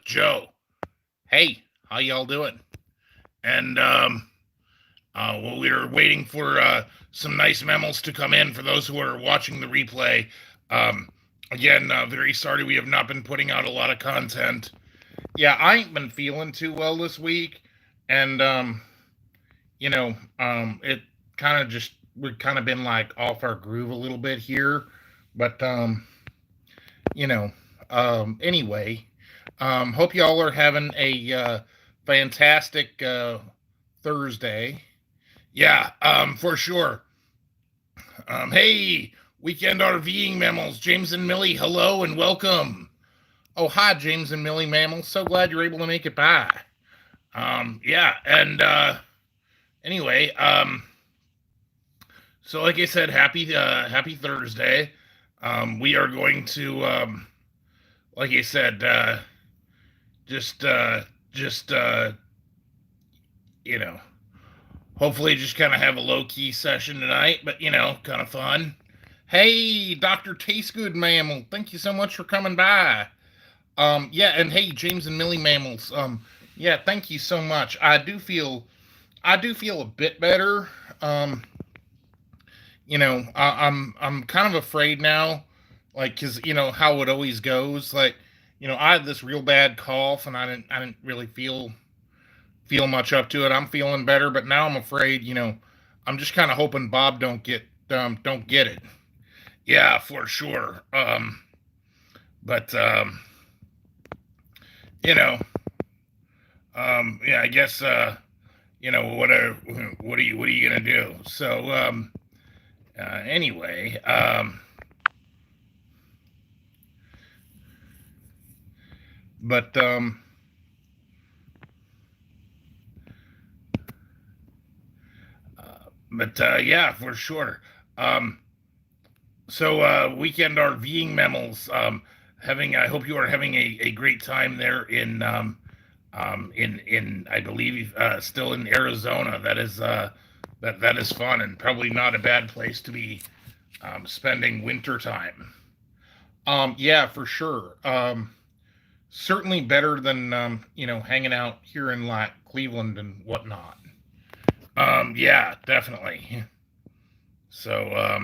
Joe. Hey, how y'all doing? And well, we are waiting for some nice mammals to come in. For those who are watching the replay, um, again, very sorry we have not been putting out a lot of content. Yeah, I ain't been feeling too well this week, and it kind of just we've kind of been like off our groove a little bit here, but you know, anyway, hope y'all are having a fantastic Thursday. Yeah, for sure. Hey, weekend RVing mammals, James and Millie, hello and welcome. Oh, hi, James and Millie mammals. So glad you're able to make it by. Yeah, and anyway, so like I said, happy Thursday. We are going to, like I said, just, uh, just, you know, hopefully just kind of have a low key session tonight, but kind of fun. Hey, Dr. Tastegood Mammal, thank you so much for coming by. Yeah, and hey, James and Millie Mammals, yeah, thank you so much. I do feel a bit better. Um, I'm kind of afraid now, like, cause how it always goes. Like, I had this real bad cough, and I didn't really feel much up to it. I'm feeling better, but now I'm afraid. I'm just kind of hoping Bob don't get it. Yeah, for sure. But you know, yeah, I guess what are you gonna do? So anyway, but yeah, for sure. Um, so weekend RVing mammals. Having I hope you are having a great time there in I believe still in Arizona. That is fun and probably not a bad place to be spending winter time. Yeah, for sure. Certainly better than hanging out here in like Cleveland and whatnot. Yeah, definitely. So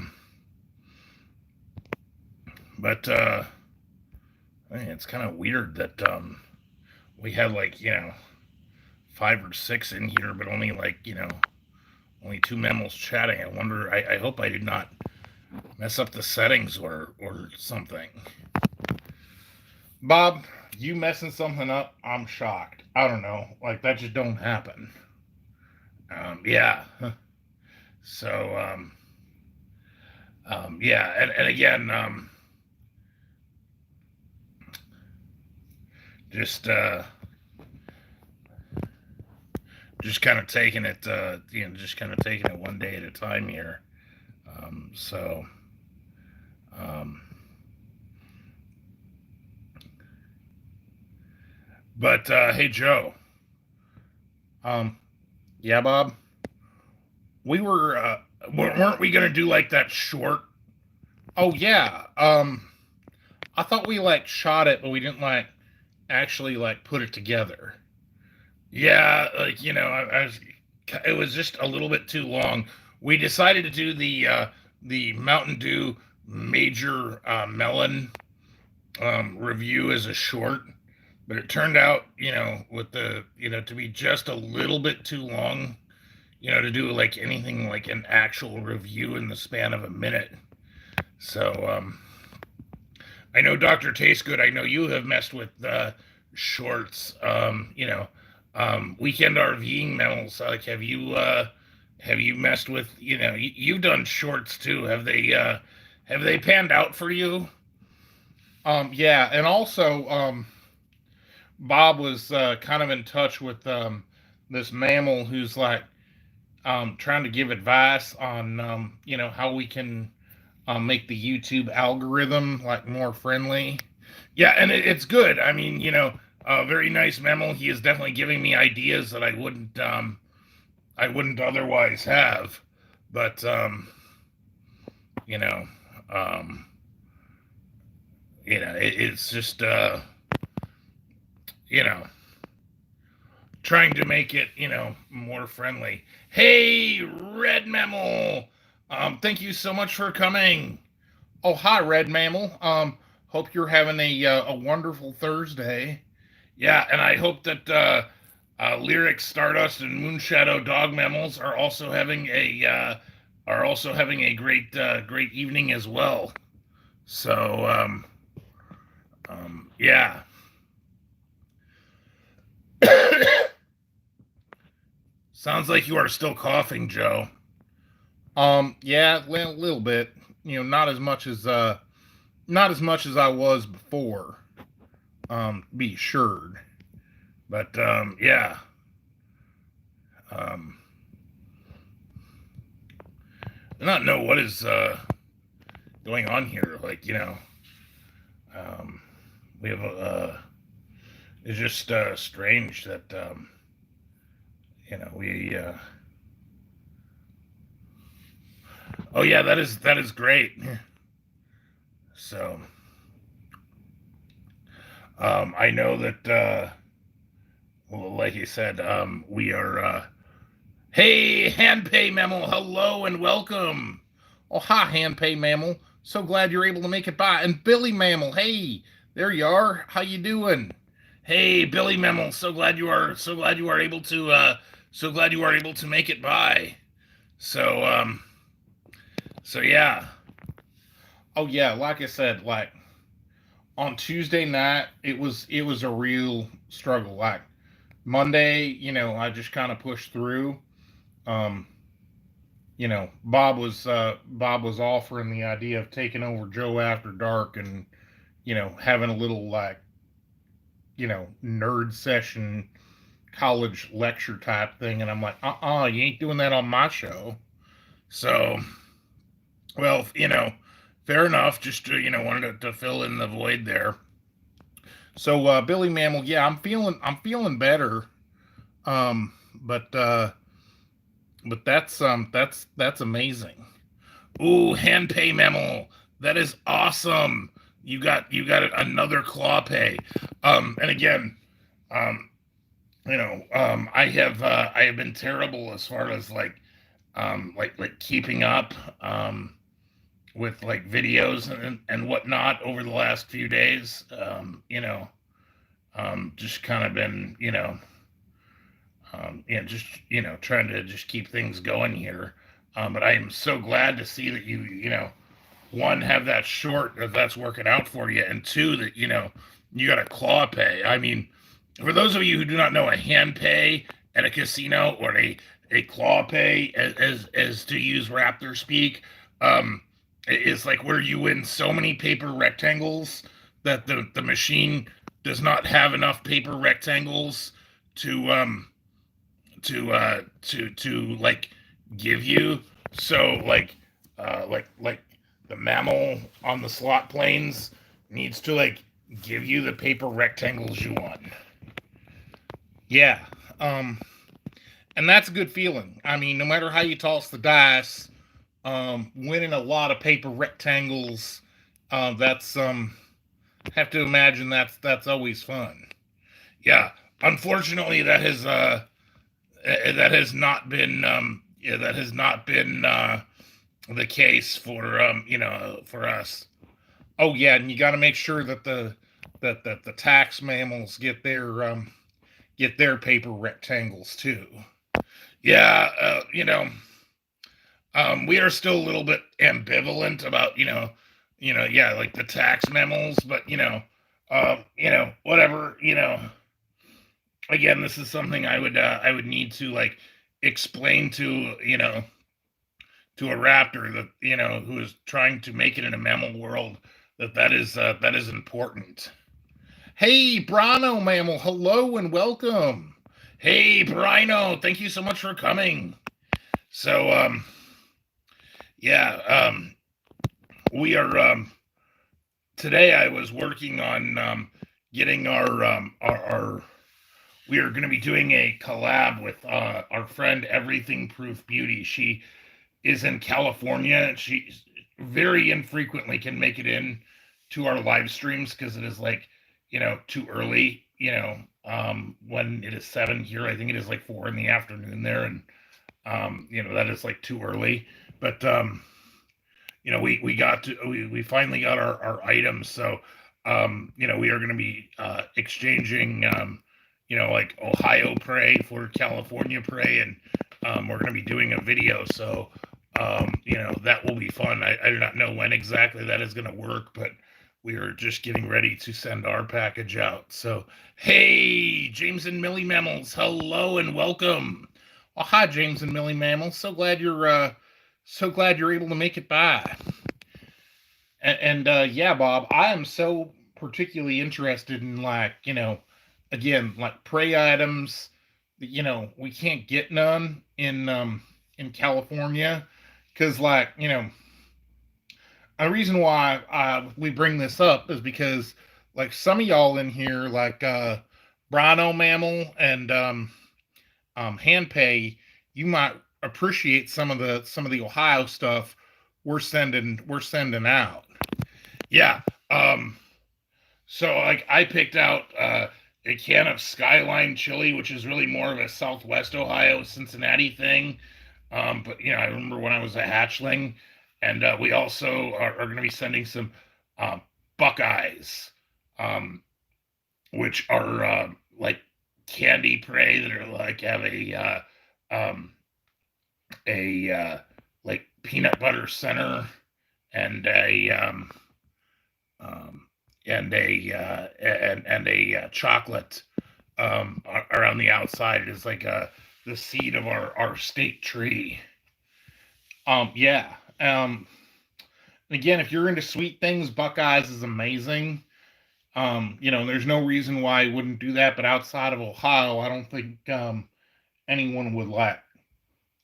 but it's kind of weird that we had like five or six in here, but only like only two mammals chatting. I wonder. I hope I did not mess up the settings or something. Bob, you messing something up? I'm shocked. I don't know. Like that just don't happen. Yeah. So yeah, and again, just just kind of taking it, just kind of taking it one day at a time here. So, um, but hey, Joe. Um, yeah, Bob. We were weren't we gonna do like that short? Oh yeah. I thought we like shot it, but we didn't like actually like put it together. Yeah, like I was. It was just a little bit too long. We decided to do the Mountain Dew Major Melon review as a short, but it turned out, with the to be just a little bit too long, to do like anything like an actual review in the span of a minute. So I know Doctor Tastegood. I know you have messed with shorts. Weekend RVing mammals. Like, have you messed with? You've done shorts too. Have they panned out for you? Yeah, and also Bob was kind of in touch with this mammal who's like trying to give advice on how we can make the YouTube algorithm like more friendly. Yeah, and it's good. I mean, a very nice mammal. He is definitely giving me ideas that I wouldn't otherwise have. But you know, it's just you know, trying to make it, more friendly. Hey, Red Mammal. Thank you so much for coming. Oh, hi, Red Mammal. Hope you're having a wonderful Thursday. Yeah, and I hope that Lyric Stardust and Moonshadow Dog Mammals are also having a great evening as well. So yeah. Sounds like you are still coughing, Joe. Yeah, a little bit. Not as much as I was before. Be assured. But yeah. I don't know what is going on here. Like, we have it's just strange that we oh yeah, that is great. So I know that well, like you said, we are hey, Handpay Mammal, hello and welcome. Oh, hi, Handpay Mammal. So glad you're able to make it by. And Billy Mammal, hey, there you are. How you doing? Hey, Billy Mammal, so glad you are able to make it by. So so yeah. Oh yeah, like I said, like on Tuesday night, it was a real struggle. Like Monday, I just kind of pushed through. Um, Bob was offering the idea of taking over Joe after dark and having a little like nerd session college lecture type thing, and I'm like, you ain't doing that on my show. So, well, fair enough. Just wanted to fill in the void there. So, Billy Mammal, yeah, I'm feeling better. Um, but that's amazing. Ooh, Handpay Mammal, that is awesome. You got another claw pay. And again, um, I have been terrible as far as like keeping up with like videos and whatnot over the last few days. Just kind of been just trying to just keep things going here. But I am so glad to see that you one, have that short if that's working out for you, and two, that you got a claw pay. I mean, for those of you who do not know, a hand pay at a casino or a claw pay, as to use Raptor speak, um, is like where you win so many paper rectangles that the machine does not have enough paper rectangles to like give you. So like the mammal on the slot planes needs to like give you the paper rectangles you want. Yeah. And that's a good feeling. I mean, no matter how you toss the dice, winning a lot of paper rectangles, that's have to imagine that's always fun. Yeah. Unfortunately, that has not been that has not been the case for for us. Oh yeah, and you got to make sure that the tax mammals get their paper rectangles too. Yeah, we are still a little bit ambivalent about yeah, like the tax mammals, but whatever. Again, this is something I would need to like explain to to a raptor that who is trying to make it in a mammal world, that is important. Hey, Brino Mammal, hello and welcome. Hey, Brino, thank you so much for coming. So, yeah, we are today. I was working on getting our we are going to be doing a collab with our friend Everything Proof Beauty. She is in California. She very infrequently can make it in to our live streams because it is like too early when it is 7 here. I think it is like 4 in the afternoon there, and that is like too early. But we finally got our items, so we are going to be exchanging like Ohio prey for California prey, and we're going to be doing a video, so that will be fun. I do not know when exactly that is going to work, but we are just getting ready to send our package out. So hey, James and Millie Mammals, hello and welcome. Oh, hi, James and Millie Mammals. So glad you're able to make it by. And yeah, Bob, I am so particularly interested in, like, again, like prey items. We can't get none in California, because, like, a reason why we bring this up is because, like, some of y'all in here, like Brino Mammal and Hand Pay, you might appreciate some of the Ohio stuff we're sending out. Yeah. So, like, I picked out a can of Skyline chili, which is really more of a Southwest Ohio, Cincinnati thing. But I remember when I was a hatchling, and we also are going to be sending some Buckeyes, which are like candy prey that are like have a like peanut butter center, and a chocolate around the outside. It is like the seed of our state tree. Yeah. Again, if you're into sweet things, Buckeyes is amazing. There's no reason why I wouldn't do that. But outside of Ohio, I don't think anyone would like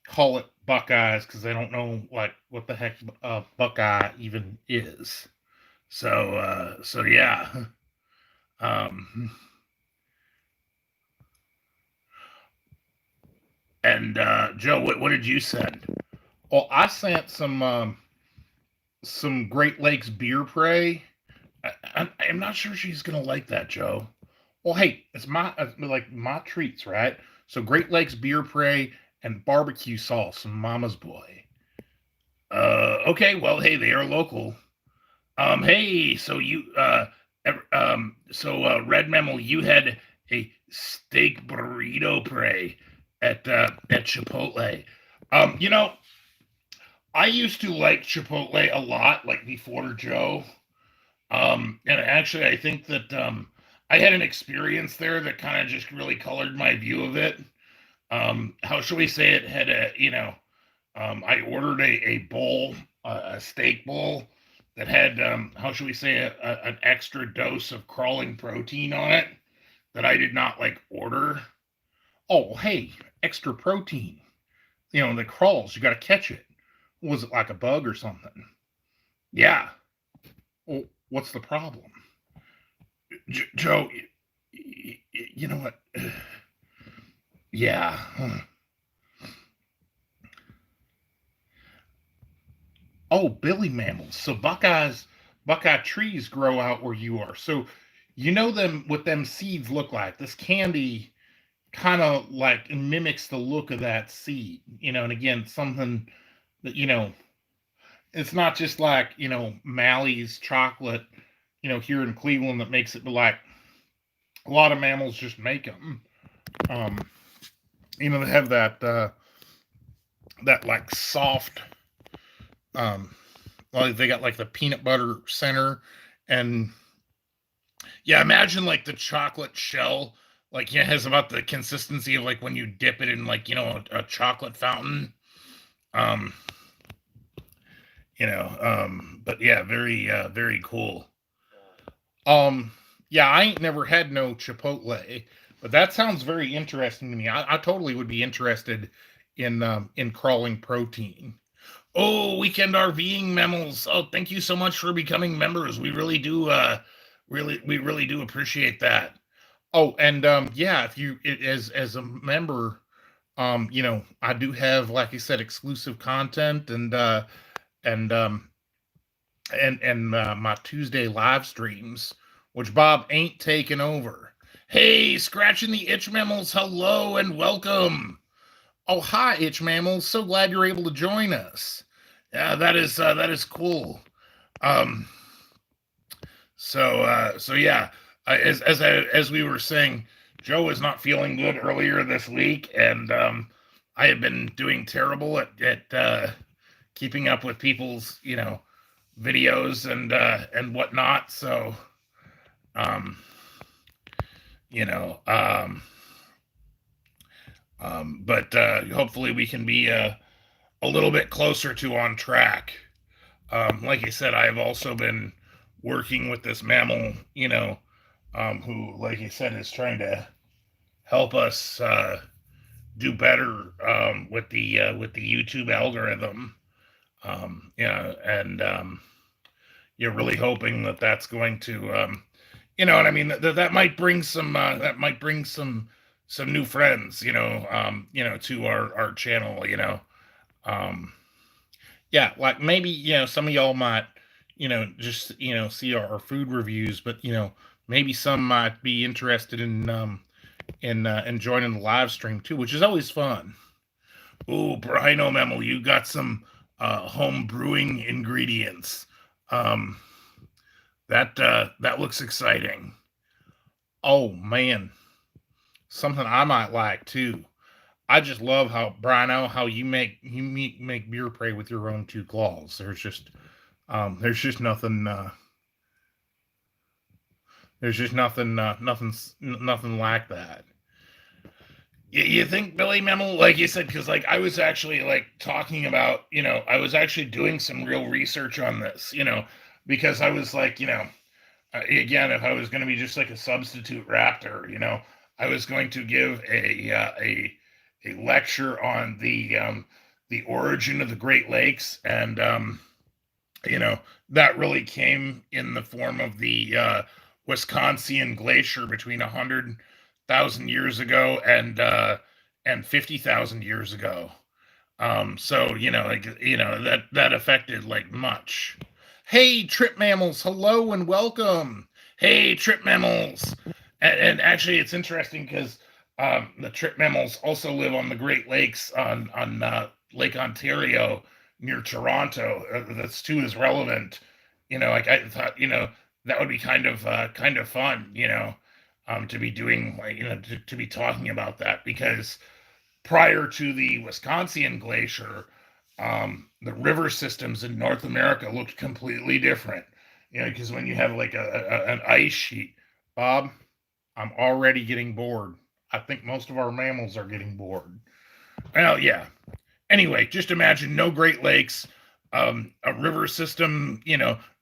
call it Buckeyes, because they don't know like what the heck Buckeye even is. So yeah. And Joe, what did you send? Well, I sent some Great Lakes beer prey. I'm not sure she's gonna like that, Joe. Well, hey, it's my treats, right? So Great Lakes beer prey and barbecue sauce from Mama's Boy. Okay, well, hey, they are local. Hey, so Red Mammal, you had a steak burrito prey at Chipotle. I used to like Chipotle a lot, like before Joe. And actually, I think that I had an experience there that kind of just really colored my view of it. How shall we say it? Had I ordered a bowl, a steak bowl that had, how shall we say, an extra dose of crawling protein on it that I did not like order. Oh, hey, extra protein. The crawls, you got to catch it. Was it like a bug or something? Yeah. Well, what's the problem? Joe, you know what? Yeah. Oh, Billy Mammals. So Buckeye trees grow out where you are. So you know them, what them seeds look like. This candy kind of like mimics the look of that seed. And again, something that, it's not just like, Mally's chocolate, here in Cleveland, that makes it, but like a lot of mammals just make them. They have that like soft, like they got like the peanut butter center, and yeah, imagine like the chocolate shell, like, has about the consistency of like when you dip it in, like, a chocolate fountain. But yeah, very cool. Yeah, I ain't never had no Chipotle, but that sounds very interesting to me. I totally would be interested in crawling protein. Oh, weekend RVing Mammals. Oh, thank you so much for becoming members. We really do we really do appreciate that. Oh, and yeah, if you as a member, I do have, like I said, exclusive content, and my Tuesday live streams, which Bob ain't taking over. Hey, scratching the itch mammals, hello and welcome. Oh, hi, itch mammals. So glad you're able to join us. Yeah, that is cool. Um, so yeah, as we were saying, Joe was not feeling good earlier this week, and I have been doing terrible at keeping up with people's videos and whatnot. So um, you know but hopefully we can be a little bit closer to on track. Like I said, I've also been working with this mammal, who, like I said, is trying to help us do better with the YouTube algorithm. And you're really hoping that that's going to, what I mean. That might bring some new friends, to our channel, Um, yeah, like maybe some of y'all might just see our food reviews, but maybe some might be interested in joining the live stream too, which is always fun. Ooh, Brino Memo, you got some home brewing ingredients. Um, that looks exciting. Oh man, something I might like too. I just love how Brino, how you make beer prey with your own two claws. There's just nothing. There's just nothing like that. You think Billy Memmel, like you said, because like I was actually like talking about, I was actually doing some real research on this, because I was like, again, if I was going to be just like a substitute raptor, I was going to give a lecture on the origin of the Great Lakes, and that really came in the form of the Wisconsin glacier between 100,000 years ago and 50,000 years ago. So that affected like much. Hey, trip mammals, hello and welcome. Hey, trip mammals, and actually, it's interesting because the trip mammals also live on the Great Lakes on Lake Ontario near Toronto. That's too is relevant. Like I thought, that would be kind of fun, to be doing like to be talking about that because prior to the Wisconsin glacier, the river systems in North America looked completely different. Because when you have like an ice sheet, Bob, I'm already getting bored. I think most of our mammals are getting bored. Well, yeah. Anyway, just imagine no Great Lakes, a river system,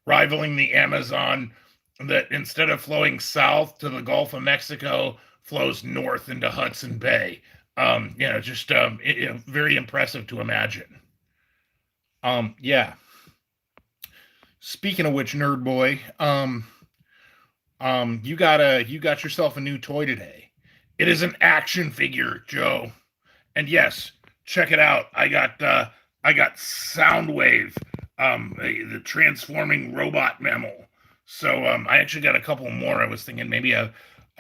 rivaling the Amazon, that instead of flowing south to the Gulf of Mexico, flows north into Hudson Bay. Just very impressive to imagine. Yeah. Speaking of which, nerd boy, you got yourself a new toy today. It is an action figure, Joe. And yes, check it out. I got Soundwave, the transforming robot mammal. So I actually got a couple more. I was thinking maybe I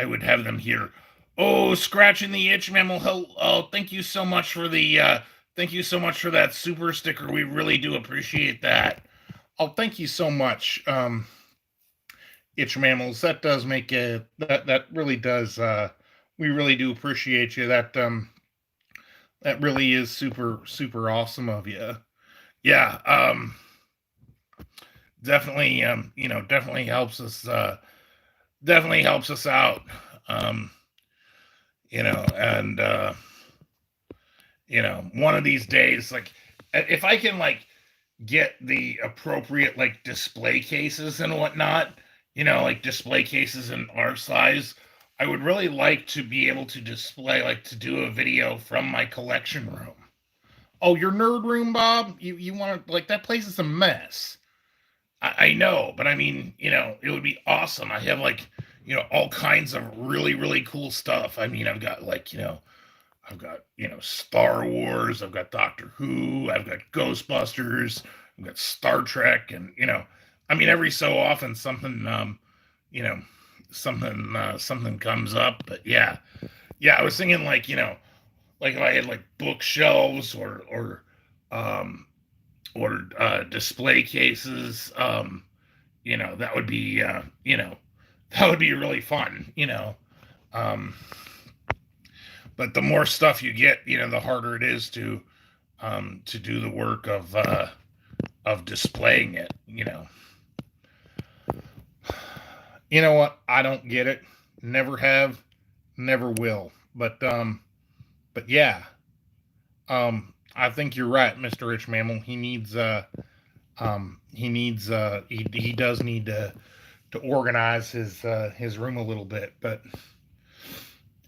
would have them here. Oh, scratching the itch mammal. Oh, thank you so much for the thank you so much for that super sticker. We really do appreciate that. Oh, thank you so much, itch mammals. That does make it that really does. We really do appreciate you. That really is super awesome of you. Yeah, definitely definitely helps us definitely helps us out. Um, and one of these days, like if I can like get the appropriate like display cases and whatnot, like display cases in our size, I would really like to be able to display, like to do a video from my collection room. Oh, your nerd room, Bob? You want to, like, that place is a mess. I know, but I mean, it would be awesome. I have like, all kinds of really cool stuff. I mean, I've got like, I've got, Star Wars, I've got Doctor Who, I've got Ghostbusters, I've got Star Trek, and I mean, every so often something, you know, something comes up. But yeah, I was thinking like like if I had like bookshelves um display cases, that would be that would be really fun. Um, but the more stuff you get, the harder it is to do the work of displaying it. You know what? I don't get it. Never have, never will. But yeah. I think you're right, Mr. Rich Mammal. He does need to organize his room a little bit, but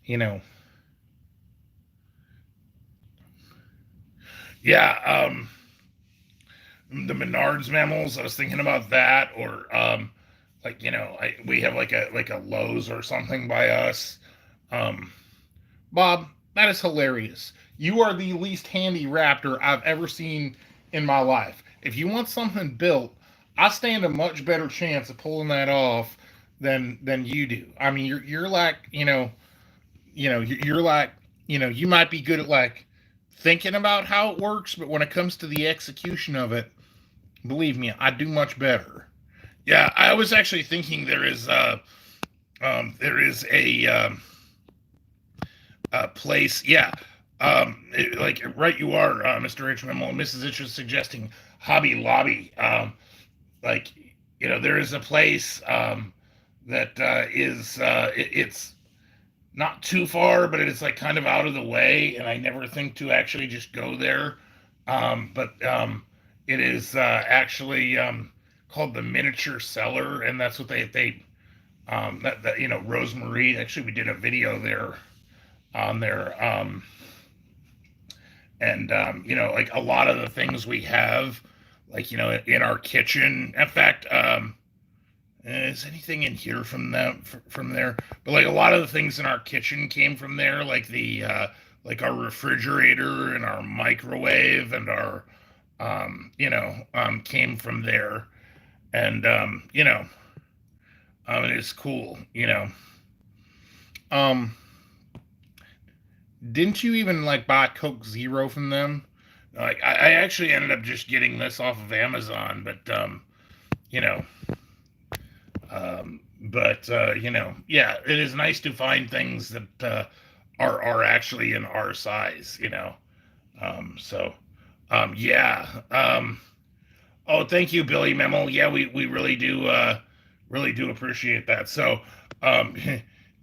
you know, yeah. The Menards mammals. I was thinking about that, or like we have like a Lowe's or something by us. Um, Bob, that is hilarious. You are the least handy raptor I've ever seen in my life. If you want something built, I stand a much better chance of pulling that off than you do. I mean, you're like you're like you might be good at like thinking about how it works, but when it comes to the execution of it, believe me, I do much better. Yeah, I was actually thinking there is a place. Yeah, like right, you are, Mr. H. Memo. Mrs. Itch was suggesting Hobby Lobby. Like there is a place that it's not too far, but it's like kind of out of the way, and I never think to actually just go there. But it is actually called the Miniature Cellar, and that's what they that Rosemarie. Actually, we did a video there on there, and like a lot of the things we have, like in our kitchen. In fact, is anything in here from them from there? But like a lot of the things in our kitchen came from there, like like our refrigerator and our microwave and our came from there, and it's cool. Um, didn't you even like buy Coke Zero from them? Like I actually ended up just getting this off of Amazon, but you know, yeah, it is nice to find things that are actually in our size. So yeah. Oh, thank you, Billy Memo. Yeah, we really do appreciate that. So um,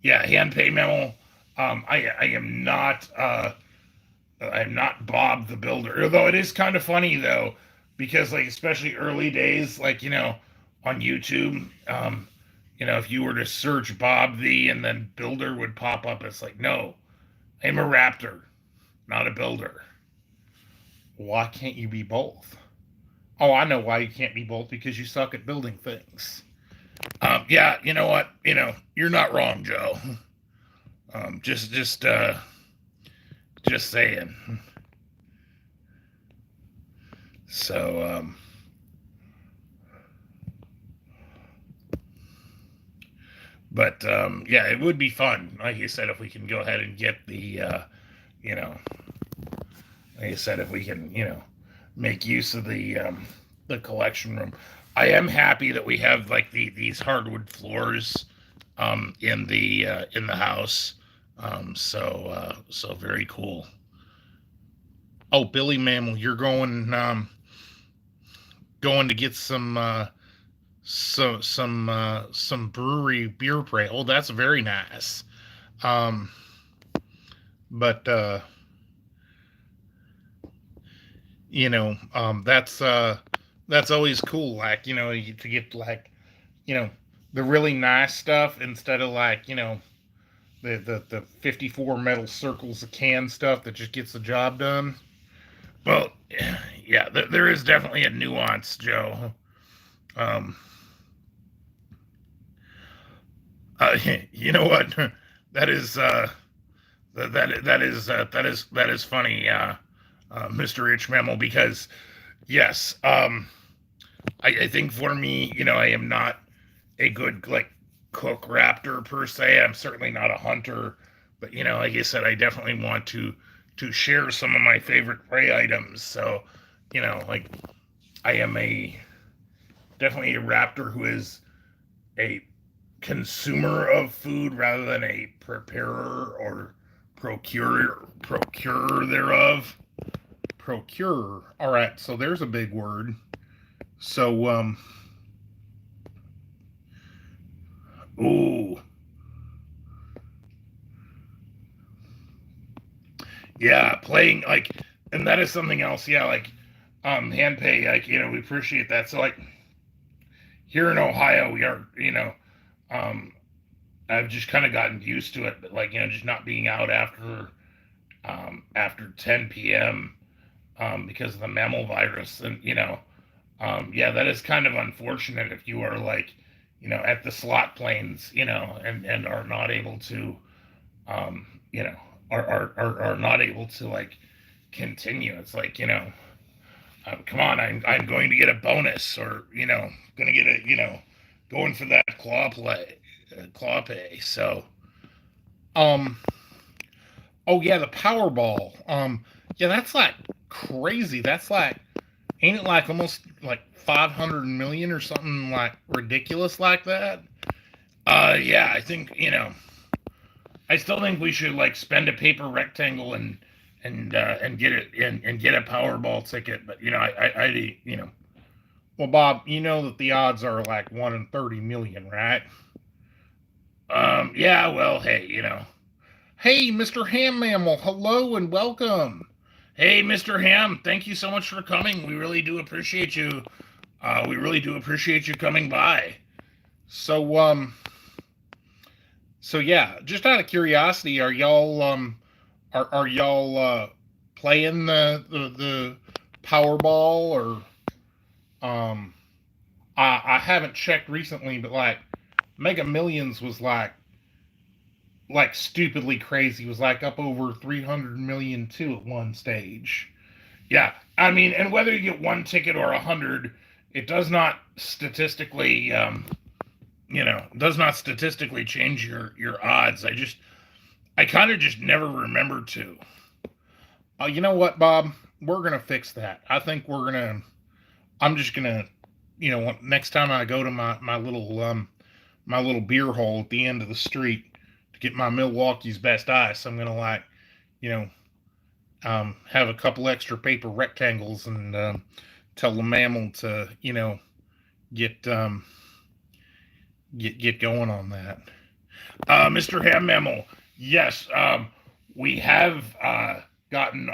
yeah, hand pay memo. I am not I'm not Bob the Builder. Although it is kind of funny though, because like especially early days, like on YouTube, if you were to search Bob the and then Builder would pop up, it's like no, I'm a raptor, not a builder. Why can't you be both? Oh, I know why you can't be both, because you suck at building things. Yeah, you know what? You're not wrong, Joe. Just saying. So, but yeah, it would be fun, like you said, if we can go ahead and get you know, like I said, if we can, make use of the collection room. I am happy that we have like these hardwood floors in the house. So very cool. Oh, Billy Mammal, you're going to get some brewery beer spray. Oh, that's very nice. Um, but that's always cool. Like to get like you know the really nice stuff instead of like the 54 metal circles of can stuff that just gets the job done. Well, yeah, there is definitely a nuance, Joe. Um, you know what? That is that is funny, Mr. H. Memo, because yes, I think for me, I am not a good like cook raptor per se. I'm certainly not a hunter, but like I said, I definitely want to share some of my favorite prey items. So, like I am a definitely a raptor who is a consumer of food rather than a preparer or procurer thereof. Procurer. All right, so there's a big word. So ooh, yeah, playing like, and that is something else. Yeah, like hand pay, like we appreciate that. So like here in Ohio, we are um I've just kind of gotten used to it, but like just not being out after 10 p.m. Because of the mammal virus, and yeah, that is kind of unfortunate if you are like at the slot planes, and are not able to um, you know are not able to like continue. It's like come on, I'm going to get a bonus, or going to get a going for that claw pay. So um oh yeah, the Powerball. Yeah, that's like crazy. That's like, ain't it like almost like 500 million or something like ridiculous like that? Yeah, I think I still think we should like spend a paper rectangle and get it and get a Powerball ticket. But I well, Bob, you know that the odds are like 1 in 30 million, right? Yeah. Well, hey, hey, Mr. Ham Mammal, hello and welcome. Hey, Mr. Ham, thank you so much for coming. We really do appreciate you. We really do appreciate you coming by. So, yeah, just out of curiosity, are y'all playing the Powerball, or I haven't checked recently, but like Mega Millions was like stupidly crazy. It was like up over 300 million too at one stage. Yeah, I mean, and whether you get one ticket or 100, it does not statistically, does not statistically change your odds. I kind of just never remembered to. You know what, Bob? We're gonna fix that. I think we're gonna. I'm just gonna, next time I go to my little beer hole at the end of the street to get my Milwaukee's best ice, I'm gonna like, you know, have a couple extra paper rectangles and tell the mammal to get get going on that. Mr. Ham Mammal, yes, we have gotten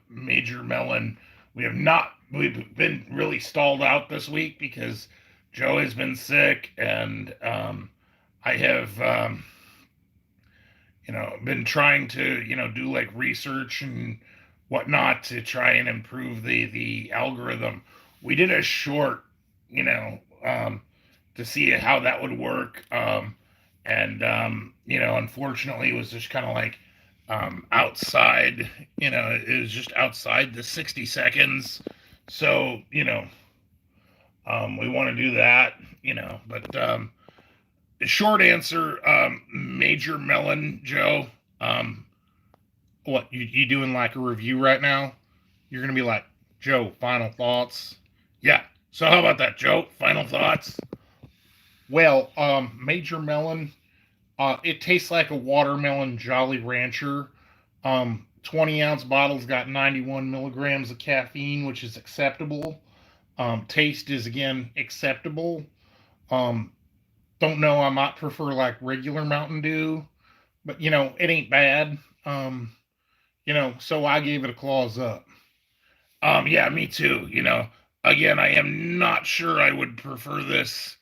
Major Melon. We have not. We've been really stalled out this week because Joe has been sick, and I have been trying to do like research and whatnot to try and improve the algorithm. We did a short, to see how that would work, and unfortunately, it was just kind of like outside. It was just outside the 60 seconds. So we want to do that. But the short answer, Major Melon Joe. What you doing like a review right now? You're gonna be like, Joe, final thoughts. Yeah. So how about that, Joe? Final thoughts. Well, Major Melon, it tastes like a watermelon Jolly Rancher. 20-ounce bottle's got 91 milligrams of caffeine, which is acceptable. Taste is again acceptable. Um, don't know, I might prefer like regular Mountain Dew, but it ain't bad. So I gave it a claws up. Yeah, me too. Again, I am not sure I would prefer this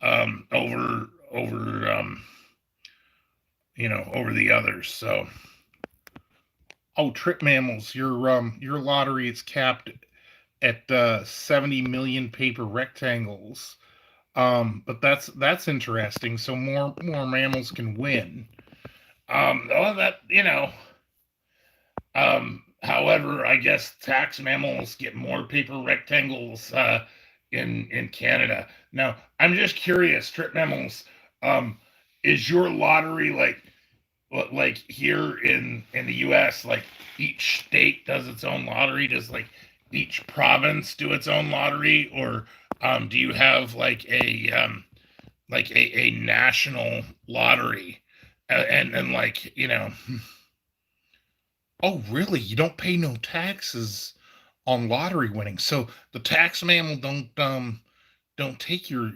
over over the others. So, oh, Trip Mammals, your lottery is capped at 70 million paper rectangles. But that's interesting. So more mammals can win. Oh, that however, I guess tax mammals get more paper rectangles in Canada. Now, I'm just curious, Trip Mammals. is your lottery like here in the U.S. like each state does its own lottery? Does like each province do its own lottery, or do you have like a national lottery? And like oh really? You don't pay no taxes on lottery winnings, so the tax mammal don't take your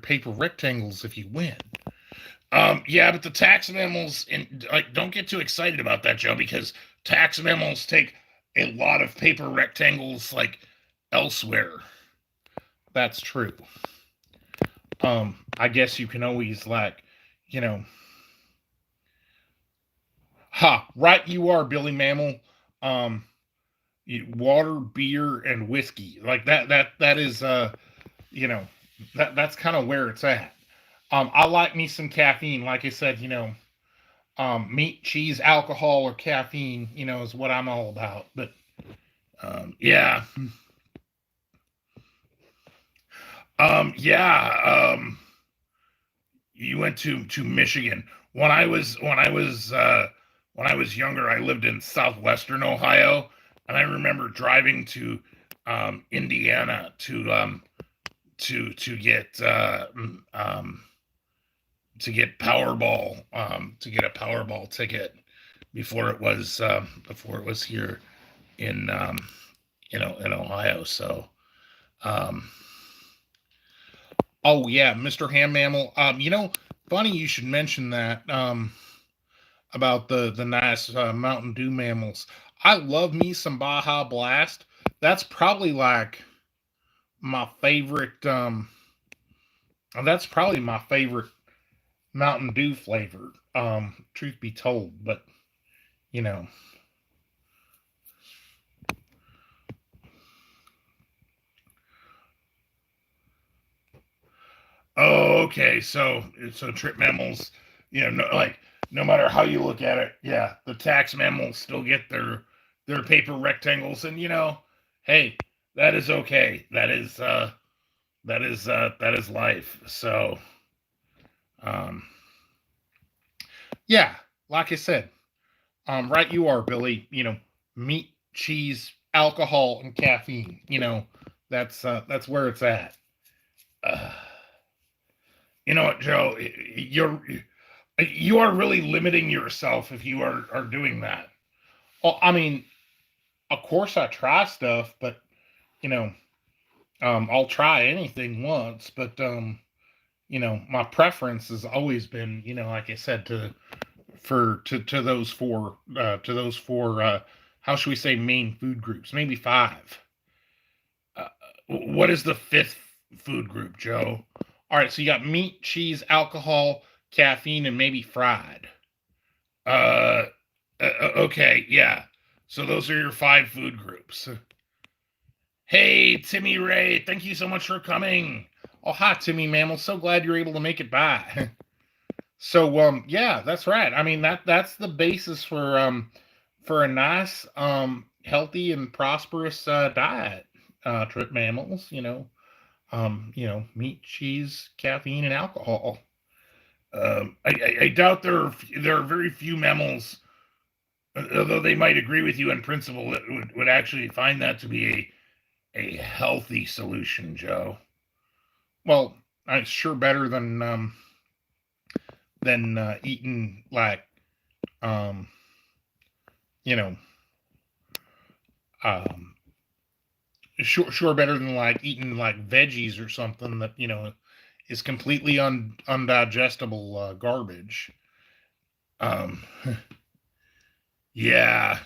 paper rectangles if you win. Yeah, but the tax mammals like don't get too excited about that, Joe, because tax mammals take a lot of paper rectangles like elsewhere. That's true. I guess you can always like, you know, right you are, Billy Mammal. Um, Water, beer, and whiskey. Like that is that's kind of where it's at. I like me some caffeine. Like I said, meat, cheese, alcohol, or caffeine, is what I'm all about. But yeah, yeah. You went to Michigan. When I was younger, I lived in southwestern Ohio, and I remember driving to Indiana to get to get a Powerball ticket before it was here in in Ohio. So oh yeah, Mr. Ham Mammal. Funny you should mention that about the nice Mountain Dew mammals. I love me some Baja Blast. That's probably like my favorite. That's probably my favorite Mountain Dew flavor. Truth be told, but you know. Oh, okay. So trip mammals, like no matter how you look at it, yeah, the tax mammals still get their paper rectangles, and hey, that is okay. That is life. So, um, yeah, like I said, right you are, Billy. Meat, cheese, alcohol, and caffeine. That's where it's at. Uh, you know what, Joe? You are really limiting yourself if you are doing that. Well, I mean, of course I try stuff, but you know, I'll try anything once. But my preference has always been, like I said, to those four. How should we say main food groups? Maybe five. Uh, what is the fifth food group, Joe? All right, so you got meat, cheese, alcohol, caffeine, and maybe fried. Uh, okay, yeah. So those are your five food groups. Hey, Timmy Ray, thank you so much for coming. Oh, hi, Timmy Mammal. So glad you're able to make it by. So, yeah, that's right. I mean, that's the basis for a nice, healthy and prosperous diet. Trip mammals, meat, cheese, caffeine, and alcohol. I doubt there are very few mammals, although they might agree with you in principle, that would actually find that to be a healthy solution, Joe. Well, it's sure better than eating like um, you know um, sure better than like eating like veggies or something that is completely undigestible garbage. Um, yeah.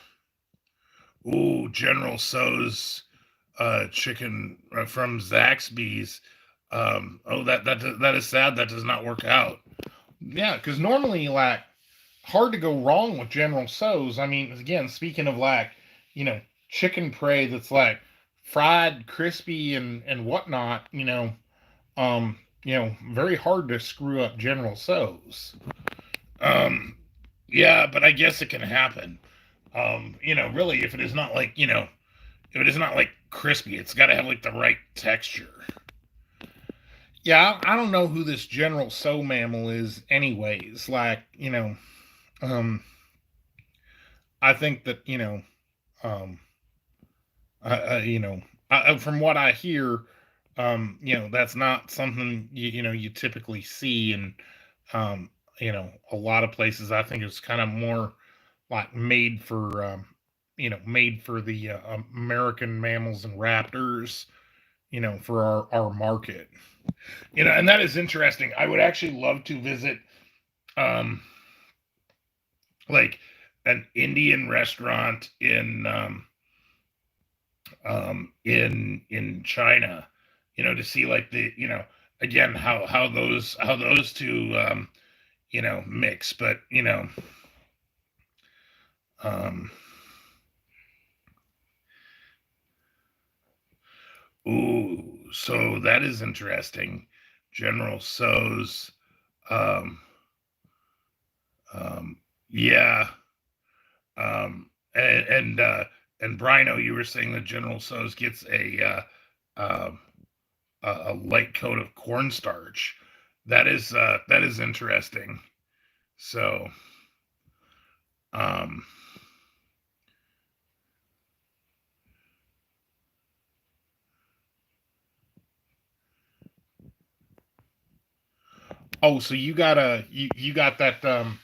Ooh, General So's chicken from Zaxby's. Oh, that is sad. That does not work out. Yeah, because normally, like, hard to go wrong with General So's. I mean, again, speaking of like, chicken prey that's like fried, crispy, and whatnot. Very hard to screw up General So's. Um, yeah, but I guess it can happen. Really, if it is not like, if it is not like crispy, it's got to have like the right texture. Yeah, I don't know who this General So mammal is, anyways. Like, um, I think that um, you know, from what I hear, that's not something you typically see, and um, a lot of places. I think it's kind of more like made for the American mammals and raptors, for our market. And that is interesting. I would actually love to visit, um, like an Indian restaurant in China, to see like again how those two mix. But um, ooh, so that is interesting. General So's, um, yeah, and Brino, you were saying that General So's gets um, a light coat of cornstarch. That is interesting. So, um, oh, so you got that.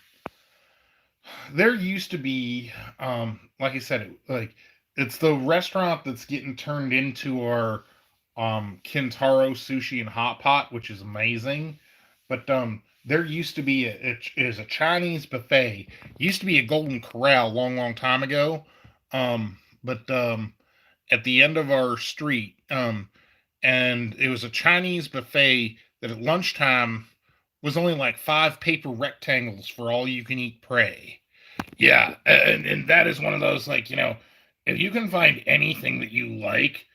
There used to be, like I said, it's the restaurant that's getting turned into our Kintaro sushi and hot pot, which is amazing. But there used to be it is a Chinese buffet. It used to be a Golden Corral long, long time ago. But at the end of our street, and it was a Chinese buffet that at lunchtime was only like 5 paper rectangles for all you can eat prey. Yeah, and that is one of those, like, if you can find anything that you like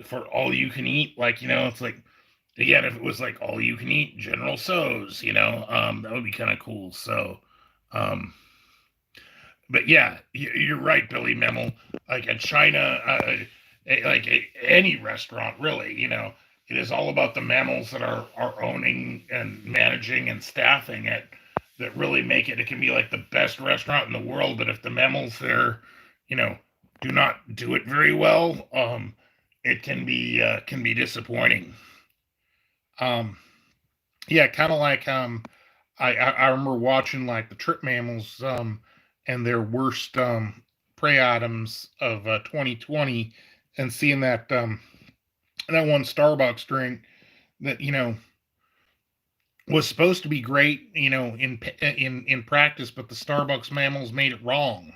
for all you can eat, like, it's like, again, if it was like all you can eat General So's, that would be kind of cool. So, um, but yeah, you're right, Billy Memel. Like at China, like any restaurant, really, it is all about the mammals that are owning and managing and staffing it that really make it. It can be like the best restaurant in the world, but if the mammals there, you know, do not do it very well, it can be disappointing. Um, yeah, kind of like I remember watching like the trip mammals and their worst prey items of 2020, and seeing that one Starbucks drink that was supposed to be great, in practice, but the Starbucks mammals made it wrong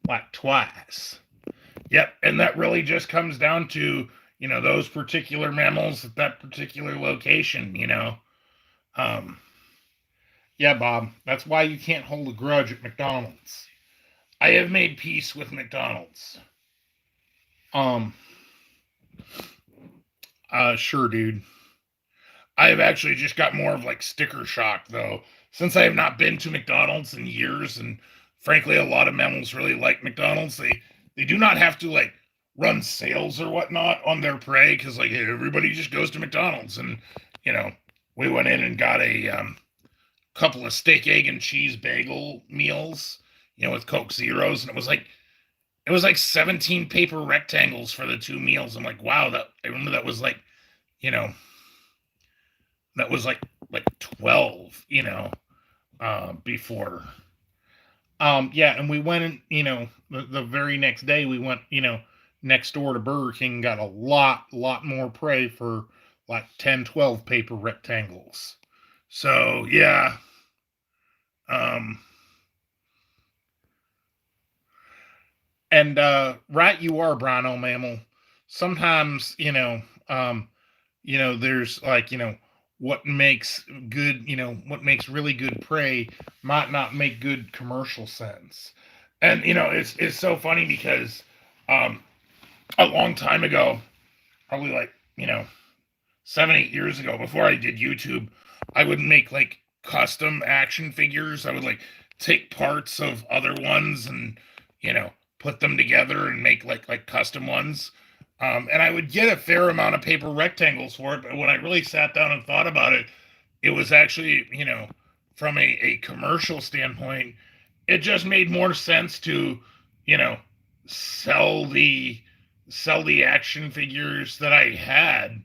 like twice. Yep, and that really just comes down to those particular mammals at that particular location. Um, yeah, Bob, that's why you can't hold a grudge at McDonald's. I have made peace with McDonald's. Um, sure, dude. I have actually just got more of like sticker shock though, since I have not been to McDonald's in years, and frankly, a lot of mammals really like McDonald's. They do not have to like run sales or whatnot on their prey because like everybody just goes to McDonald's, and you know we went in and got a couple of steak, egg, and cheese bagel meals, with Coke Zeros, and it was like 17 paper rectangles for the two meals. I'm like, wow, that I remember that was like, you know, that was like 12, before. Yeah, and we went in, the very next day we went, next door to Burger King and got a lot more prey for like 10, 12 paper rectangles. So yeah, um, and right you are, Brino Mammal. Sometimes, there's like, what makes really good prey might not make good commercial sense. And it's so funny because um a long time ago, probably like, 7, 8 years ago, before I did YouTube, I would make like custom action figures. I would like take parts of other ones and, you know, put them together and make like custom ones. And I would get a fair amount of paper rectangles for it, but when I really sat down and thought about it, it was actually, from a commercial standpoint, it just made more sense to, you know, sell the sell the action figures that I had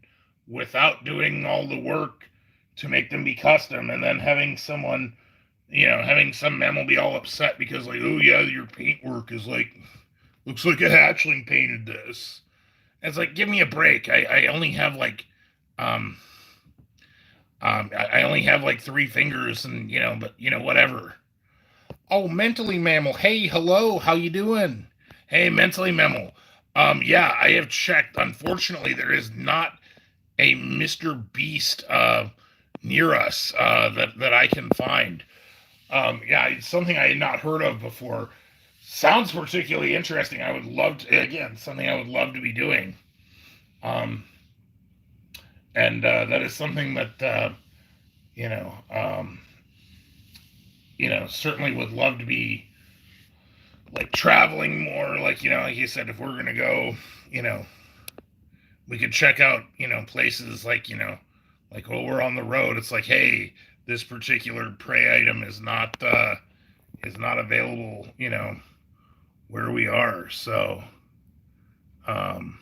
without doing all the work to make them be custom, and then having someone, having some mammal be all upset because like, oh yeah, your paintwork is like looks like a hatchling painted this. And it's like, give me a break. I only have like um I only have like three fingers, and but whatever. Oh, mentally mammal. Hey, hello. How you doing? Hey, mentally mammal. Yeah, I have checked. Unfortunately, there is not a Mr. Beast near us that I can find. Yeah, it's something I had not heard of before. Sounds particularly interesting. I would love to, again, something I would love to be doing. Um, and that is something that you know, um, certainly would love to be like traveling more. Like like you said, if we're gonna go, you know, we could check out places like like while we're on the road. It's like, hey, this particular prey item is not available. Where we are. So, um,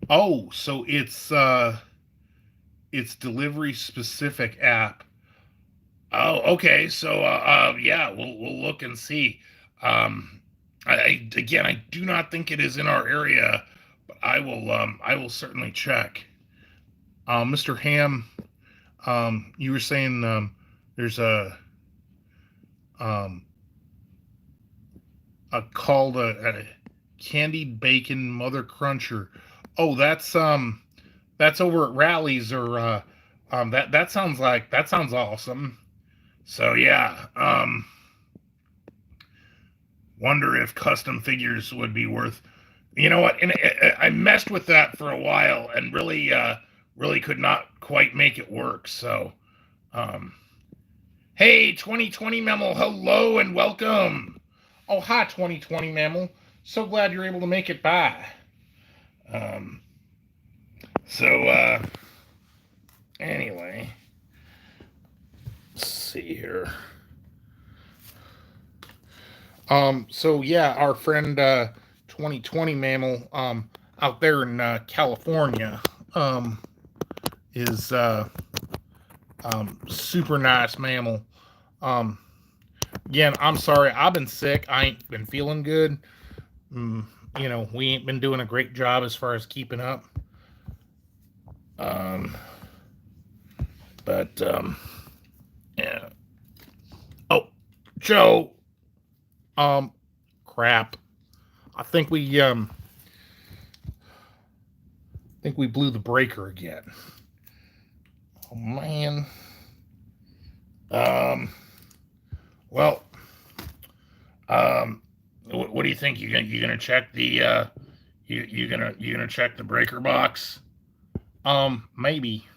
oh, so it's delivery specific app. Oh, okay. So, yeah, we'll look and see. Again, I do not think it is in our area, but I will certainly check. Mr. Ham, you were saying there's um, called a candied bacon mother cruncher. Oh, that's over at Rallies, or that sounds awesome. So yeah, wonder if custom figures would be worth. You know what? And I messed with that for a while and really could not quite make it work. So, um, hey, 2020 Mammal, hello and welcome. Oh, hi, 2020 Mammal. So glad you're able to make it by. Um, so, anyway, let's see here. So yeah, our friend 2020 Mammal out there in California is super nice mammal. Um, Again, I'm sorry, I've been sick. I ain't been feeling good. Mm, we ain't been doing a great job as far as keeping up. Um, but yeah. Oh, Joe. Um, Crap. I think we blew the breaker again. Oh man. Um. Well. What do you think? You gonna check the you gonna check the breaker box? Maybe.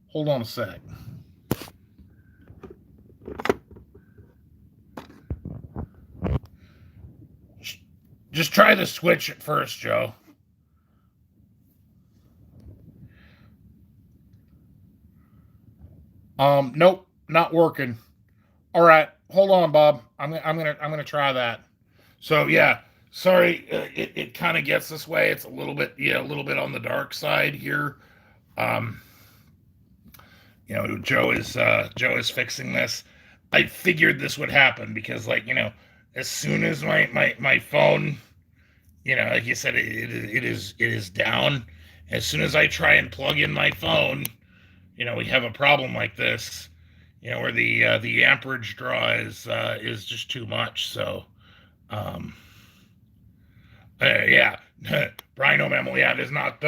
Hold on a sec. Just try the switch at first, Joe. Nope, not working. All right, hold on, Bob. I'm gonna try that. So yeah, sorry, it kind of gets this way. It's a little bit a little bit on the dark side here. Um, Joe is fixing this. I figured this would happen because as soon as my phone, like you said, it is down. As soon as I try and plug in my phone, we have a problem like this. Where the amperage draw is just too much. So, um, yeah, Rhino mammal. Yeah, it is not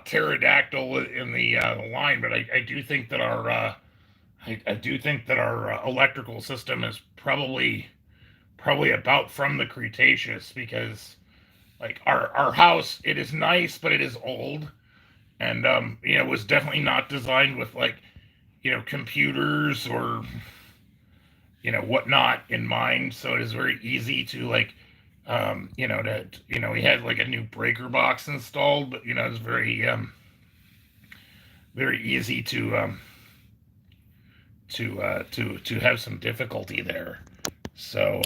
pterodactyl in the line, but I do think that I do think that our electrical system is probably about from the Cretaceous, because like our house, it is nice, but it is old, and was definitely not designed with like computers or whatnot in mind. So it is very easy to like he had like a new breaker box installed, but it's very very easy to have some difficulty there. So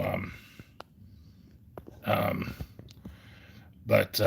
but